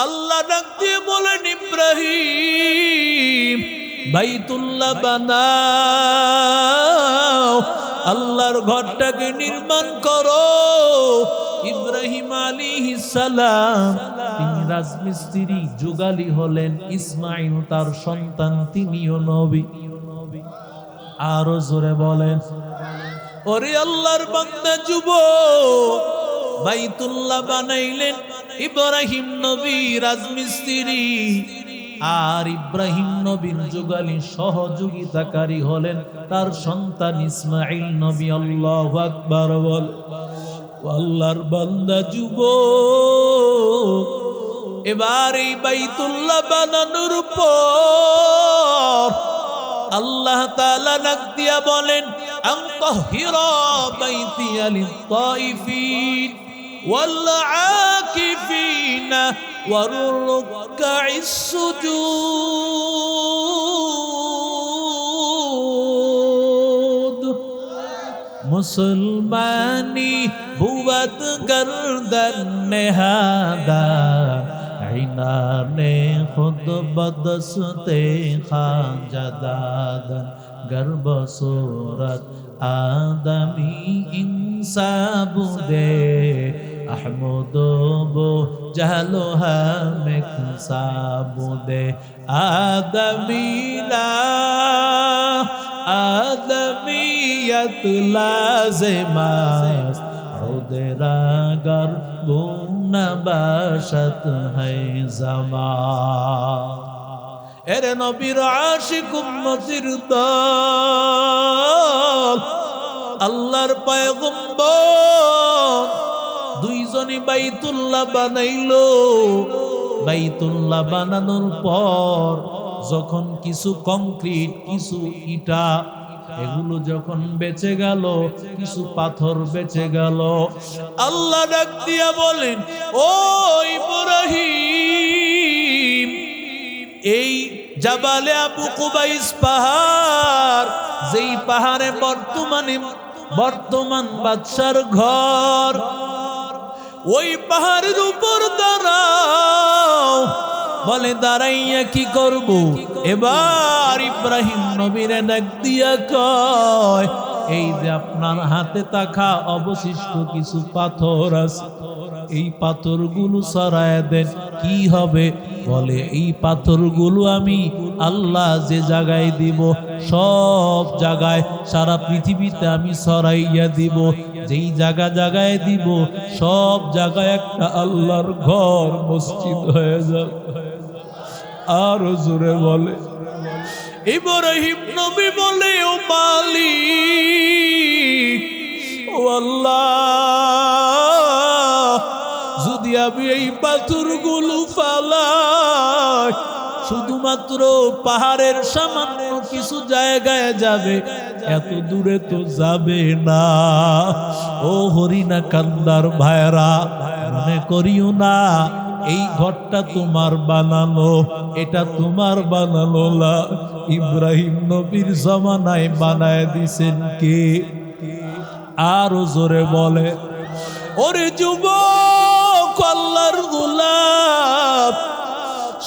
আল্লাহ ডাক দিয়ে বলেন, ইব্রাহিম বাইতুল্লাহ বানাও, আল্লাহর ঘরটাকে নির্মাণ করো। ইব্রাহিম আলাইহিস সালাম তিনি রাজমিস্ত্রি, যুগালি হলেন। ইসমাইল তার সন্তান, তিনিও নবী। আরো জোরে বলেন, ওরে আল্লাহর বান্দা যুবক, বাইতুল্লাহ বানাইলেন ইব্রাহিম নবী রাজমিস্ত্রি, আর ইব্রাহিম নবীর যুগালী সহযোগিতাকারী হলেন তার সন্তান ইসমাইল নবী। আল্লাহু আকবার বল। আল্লাহর বান্দা যুবক, এবার এই বাইতুল্লাহ বানানোর পর আল্লাহ তাআলা ডাক দিয়া বলেন, আনতাহিরা বাইতিয়া লিত-তাইফিন ওয়াল আকিফিনা ওয়ার রুকআইস সুজুদ। মুসলমানি বুয়াত গর্দন নেহাদা, ইনানে খুদ বদসতে খাজাদাদন, গর্ব সুরত আদমি ইনসাবুদে, আহমদবো জাহলো হামেক সাবুদে। আদমিলা আদমিয়ত লাজেমাস, ওদেরাগর বুনবাশত হ্যায় জামান। এরে নবীর আশিক উম্মতির দল, আল্লাহর পয়গম্বর দুইজনই বাইতুল্লাহ বানাইলো। বাইতুল্লাহ বানানোর পর যখন কিছু কংক্রিট, কিছু ইটা, এগুলো যখন বেঁচে গেল, কিছু পাথর বেঁচে গেল, আল্লাহ ডাক দিয়া বলেন, ও ইব্রাহিম, এই জাবালে আবু কুবাইস পাহাড়, যেই পাহাড়ে বর্তমান বাদশার ঘর, ওই পাহাড়ের উপর দাঁড়াও। বলে, দাঁড়াইয়া কি করব? এবার ইব্রাহিম নবীরে ডাক দিয়া কয়, এই যে আপনার হাতে থাকা অবশিষ্ট কিছু পাথর আছে, এই পাথরগুলো সরায় দেন। কি হবে? বলে, এই পাথরগুলো আমি আল্লাহ যে জায়গায় দিব, সব জায়গায় সারা পৃথিবীতে আমি সরাইয়া দিব। যেই জায়গায় দিব, সব জায়গায় একটা আল্লাহর ঘর, মসজিদ হয়ে যাবে। আর জোরে বলে, ইব্রাহিম নবী বলে, ও মালিক, ও আল্লাহ, যদি আমি এই পাথরগুলো ফালাই, শুধুমাত্র পাহাড়ের সামান্য কিছু জায়গায় যাবে, এত দূরে তো যাবে না। ও হরিণা কান্দার ভাইরা, মনে করিও না এই ঘরটা তোমার বানানো, এটা তোমার বানানো না, ইব্রাহিম নবীর জামানায় বানায় দিছেন কে? আরো জোরে বলে, ওরে যুবক, আল্লাহর গোলাপ,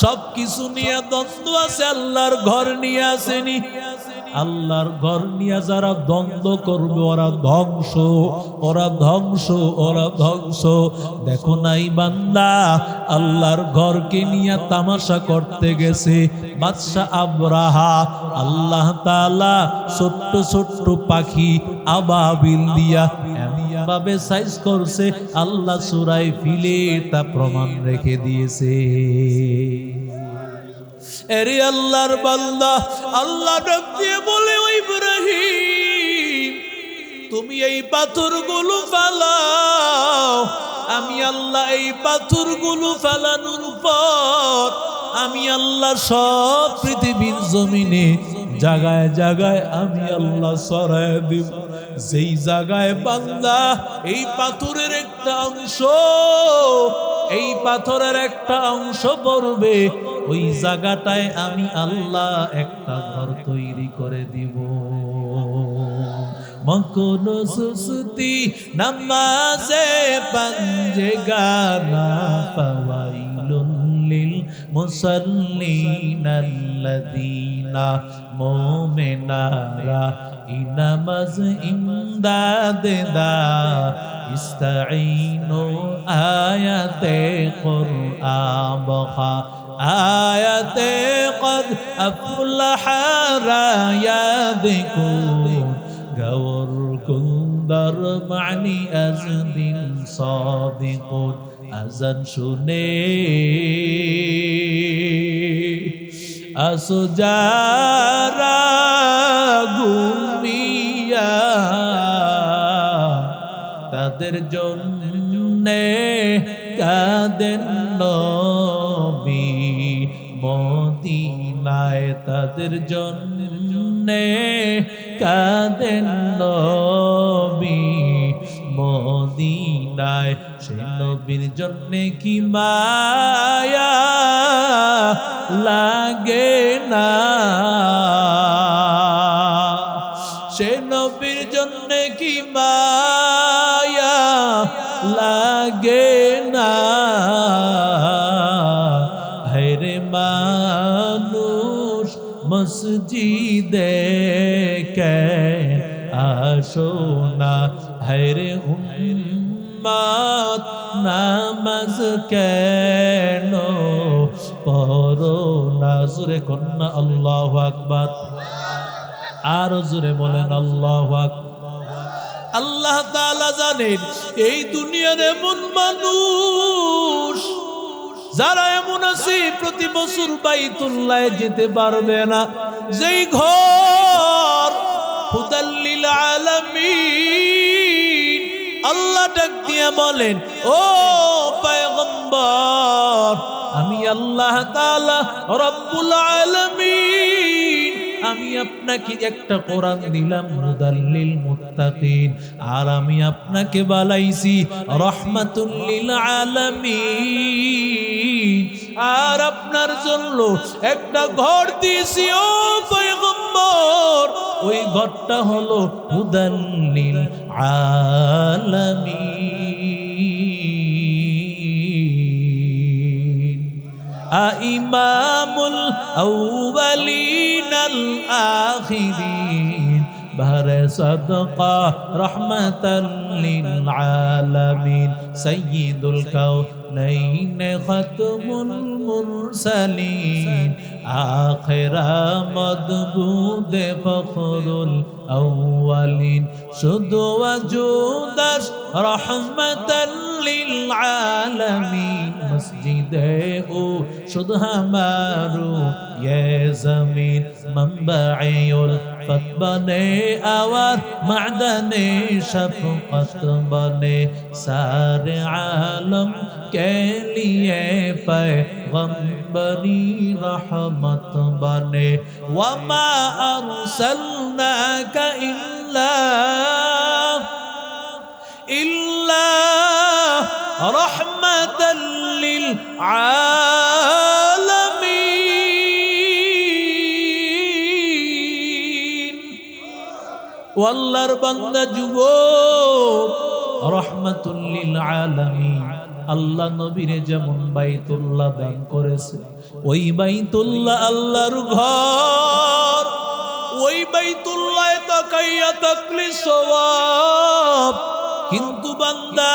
সবকিছু নিয়ে দ্বন্দ্ব আছে, আল্লাহর ঘর নিয়ে আসেনি। আল্লাহর ঘর নিয়ে যারা দ্বন্দ্ব করবে, ওরা ধ্বংস, ওরা ধ্বংস, ওরা ধ্বংস। দেখো নাই বান্দা, আল্লাহর ঘরকে নিয়ে তামাশা করতে গেছে বাদশাহ আবরাহা। আল্লাহ তাআলা ছোট্ট ছোট্ট পাখি আবাবিল দিয়া এমনভাবে সাইজ করছে, আল্লাহ সূরা ফিলে তা প্রমাণ রেখে দিয়েছে। এরে আল্লাহর বান্দা, আল্লাহ ডাক দিয়ে বলে, ও ইব্রাহিম, তুমি এই পাথরগুলো ফালাও। আমি আল্লাহ এই পাথরগুলো ফালানোর পর আমি আল্লাহ সব পৃথিবীর জমিনে জায়গায় জায়গায় আমি আল্লাহ সরায় দিব। যেই জায়গায় বান্দা এই পাথরের একটা অংশ, এই পাথরের একটা অংশ পড়বে, ওই জায়গাটায় আমি আল্লাহ একটা ঘর তৈরি করে দিব। মকনো সুস্তি নামাজে পাঞ্জে গানা পাওয়াইলুন মুসাল্লিন আল্লাযীনা মুমিনারা ইনামাজ ইমদাদ দা ইস্তাঈনু আয়াতে কুরআন বখা আয়াতে কদ আফলাহা রায়াদিকুন গাওর কুন্দর মানি আজদিন সাদিকুন আজান শুনে আসো যারা ঘুমিয়া তাদের জন্যে কাঁদেন নবী মদিনায় তাদের জন্যে কাঁদেন নবী মদিনায় সে নবীর জন্যে কি মায়া লাগে না সে নবীর জন্যে কি মায়া লাগে না হেরে মানুষ মসজিদে কে আসো না হেরে উম্মত নামাজ কেন পড়ো না জোরে কন্যা আল্লাহু আকবার আর জোরে বলেন আল্লাহু আকবার আল্লাহ তাআলা জানেন এই দুনিয়ার এমন মানুষ যারা এমন আছে প্রতি বছর বাইতুল্লাহ যেতে পারবে না যেই ঘর হুদাল্লিল আলামিন আল্লাহ ডাক দিয়া বলেন ও পয়গম্বর আমি আল্লাহ তাআলা রব্বুল আলামিন আমি আপনাকে একটা কোরআন দিলাম হুদাল্লিল মুত্তাকিন আর আমি আপনাকে বানাইছি রাহমাতুল লিল আলামিন আর আপনার জন্য একটা ঘর দিয়েছি ও পয়গম্বর ওই ঘরটা হলো হুদাল্লিল আলামিন ইমামুল আউয়ালিন আল আখিরিন বাহরে সাদকা রাহমাতাল লিল আলামিন সাইয়্যিদুল কাউনাইন খাতমুল মুরসালিন আখিরা মদবুদ ফখরুল আউয়ালিন শুধু ওয়াজুদাস রাহমাতাল লিল আলামিন মসজিদে ও শুধু হামারু ইয়ে জমিন মনবাউল फत बने और मादने शफकत बने सारे आलम के लिए पैगंबरी रहमत बने वमा अरसलनाका इल्ला रहमतल लिल আল্লাহর বান্দা যুবক রাহমাতুল লিল আলামিন আল্লাহ নবীরে যেমন বাইতুল্লাহ দান করেছে ওই বাইতুল্লাহ আল্লাহর ঘর ওই বাইতুল্লাহে তাকাইয়া তাকলি সওয়াব কিন্তু বান্দা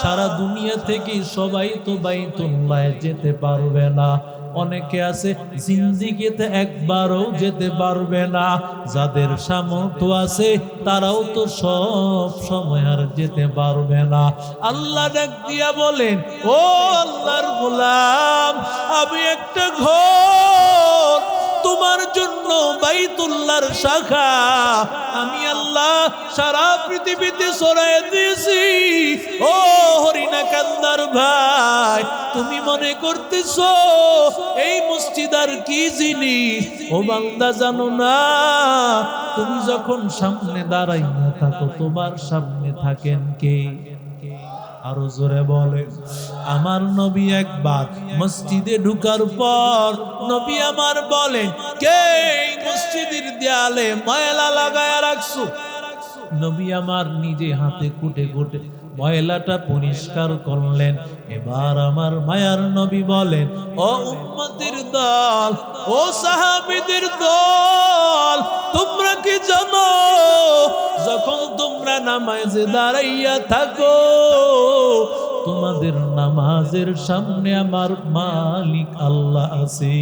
সারা দুনিয়া থেকে সবাই তো বাইতুল্লাহে যেতে পারবে না অনেকে আছে জিন্দেগিতে একবারও যেতে পারবে না যাদের সামর্থ্য আছে তারাও তো সব সময় আর যেতে পারবে না আল্লাহ ডাক দিয়া বলেন ও আল্লাহর গোলাম আমি একটা ঘর তোমার জন্য বাইতুল্লাহর শাখা আমি আল্লাহ সারা পৃথিবীতে ছড়ায় দিয়েছি ও হরিণা কান্দার ভাই তুমি মনে করতেছো এই মসজিদ আর কি জিনিস ও বান্দা জানো না তুমি যখন সামনে দাঁড়াইয়া থাকো তোমার সামনে থাকেন কে আরো জোরে বলে আমার নবী একবার মসজিদে ঢুকার পর নবী আমার বলেন কে এই মসজিদের দেয়ালে ময়লা লাগায়া রাখছো নবী আমার নিজে হাতে কুটে কুটে ময়লাটা পরিষ্কার করলেন। এবার আমার মায়ার নবী বলেন, ও উম্মতের দল, ও সাহাবীদের দল, তোমরা কি জানো যখন তোমরা নামাজে দাঁড়াইয়া থাকো তোমাদের নামাজের সামনে আমার মালিক আল্লাহ আছে।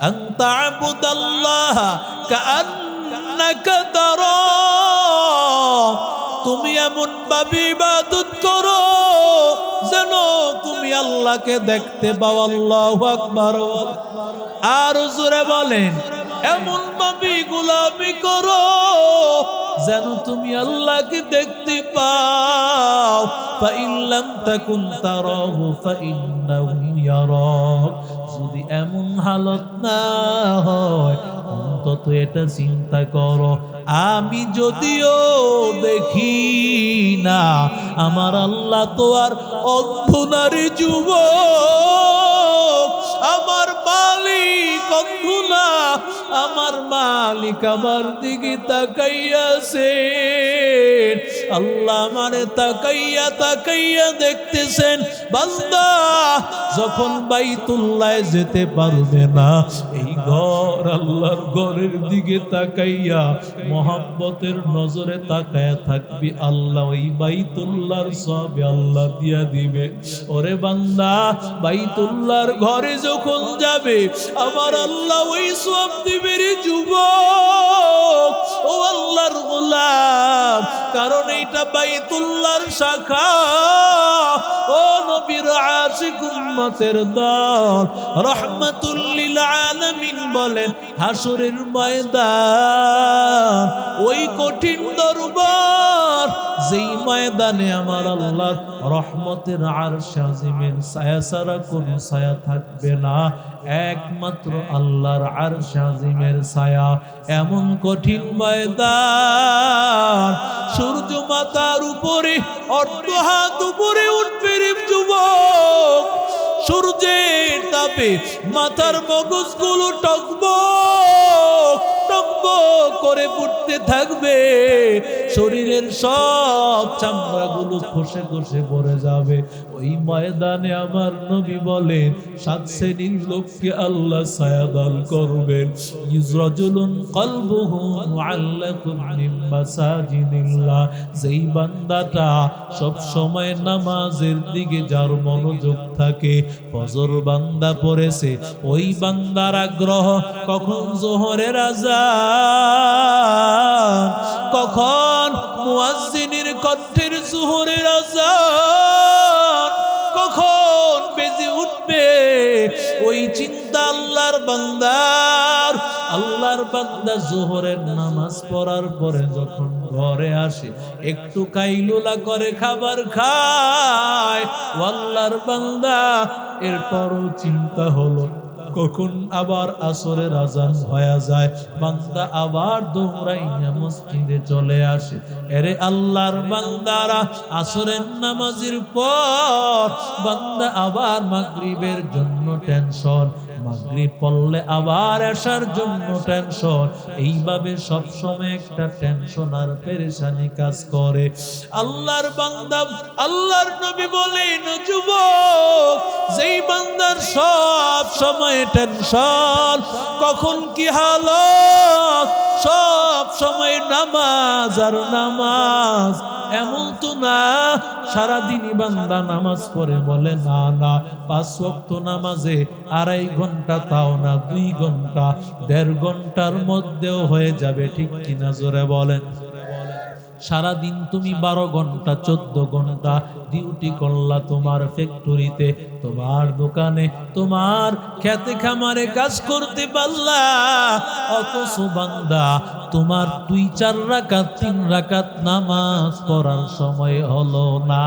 আনতা আবুদাল্লাহ কাআন্নাকা তারা, তুমি এমন ভাবে ইবাদত করো যেন তুমি আল্লাহকে দেখতে পাও। আল্লাহু আকবার। আর জোরে বলেন, এমন ভাবে গোলামি করো যেন তুমি আল্লাহকে দেখতে পাও। ফাইন লাম তাকুন তারাহু ফাইন্নাহু ইয়ারাক, যদি এমন হালত না হয় অন্তত এটা চিন্তা করো, আমি যদিও দেখি না আমার আল্লাহ তো আর অন্ধ নারী যুবক, আমার মালিক অন্ধ না, আমার মালিক আমার দিকে তাকাইয়াছে। আল্লাহ মানে তাকাইয়া তাকাইয়া দেখতেছেন। বান্দা যখন বাইতুল্লাহ যেতে পারবে না, এই ঘর আল্লাহর ঘরের দিকে তাকাইয়া মহব্বতের নজরে তাকায়া থাকবি, আল্লাহ ওই বাইতুল্লাহর সব আল্লাহ দিয়া দিবে। ওরে বান্দা, বাইতুল্লাহর ঘরে যখন যাবে আমার আল্লাহ ওই সব দিবে রে যুবক, ও আল্লাহর গোলাম, কারণ এইটা বাইতুল্লাহর শাখা। ও নবীর আশিক উম্মতের দল, রাহমাতুল লিল আলামিন বলেন, হাসরের ময়দান ওই কঠিন দরবার, যেই ময়দানে আমার আল্লাহর রহমতের আরশ আজিমের ছায়া ছাড়া কোনো ছায়া থাকবে না, একমাত্র আল্লাহর আরশ আজিমের ছায়া। এমন কঠিন ময়দান, সূর্য মাথার উপরে অর্ধ হাত উপরে উঠবে রে যুবক, সূর্যের তাপে মাথার মগজগুলো টকবক টকবক করে ফুটতে থাকবে, শরীরের সব চামড়াগুলো খসে খসে পড়ে যাবে। ওই ময়দানে আমার নবী বলেন, 7 শ্রেণীর লোককে আল্লাহ ছায়া দান করবেন। ইজরাজুলুন কলবুহু মুআল্লাকুন মিন মাসাজিদিল্লাহ, যেই বান্দাটা সব সময় নামাজের দিকে যার মনোযোগ থাকে, ফজর বান্দা পড়েছে, ওই বান্দার আগ্রহ কখন যোহরের আযান, কখন মুয়াজ্জিনের কণ্ঠের যোহরের আযান কখন বেজে উঠবে, ওই চিন্তা আল্লাহর বান্দার। আল্লাহর বান্দা যোহরের নামাজ পড়ার পরে যখন ঘরে আসে একটু কাইলুলা করে খাবার খায়, আল্লাহর বান্দা এরপরও চিন্তা হলো কখন আবার আসরের আজান হয়ে যায়, বান্দা আবার দৌড়াইয়া মসজিদে চলে আসে। এরে আল্লাহর বান্দারা, আসরের নামাজের পর বান্দা আবার মাগরিবের জন্য টেনশন, মাগরিব পড়লে আবার আসার জন্য টেনশন, এইভাবে সব সময় একটা টেনশন আর পেরেশানি কাজ করে। আল্লাহর বান্দা, আল্লাহর নবী বলেন, যুবক, যেই বান্দার সব সময় টেনশন, কখন কি হালত, সব সময় নামাজ আর নামাজ, এমন তো না সারাদিনই বান্দা নামাজ পড়ে, বলে না না 5 ওয়াক্ত নামাজে 2.5 ঘন্টা, তাও না 2 ঘন্টা, 1.5 ঘন্টার মধ্যেও হয়ে যাবে, ঠিক কিনা জোরে বলেন। সারাদিন তুমি 12 ঘন্টা 14 ঘন্টা ডিউটি করলা, তোমার ফ্যাক্টরিতে, তোমার দোকানে, তোমার খেতে খামারে কাজ করতে পারলা, অথচ বান্দা তোমার 2-4 রাকাত 3 রাকাত নামাজ পড়ার সময় হলো না।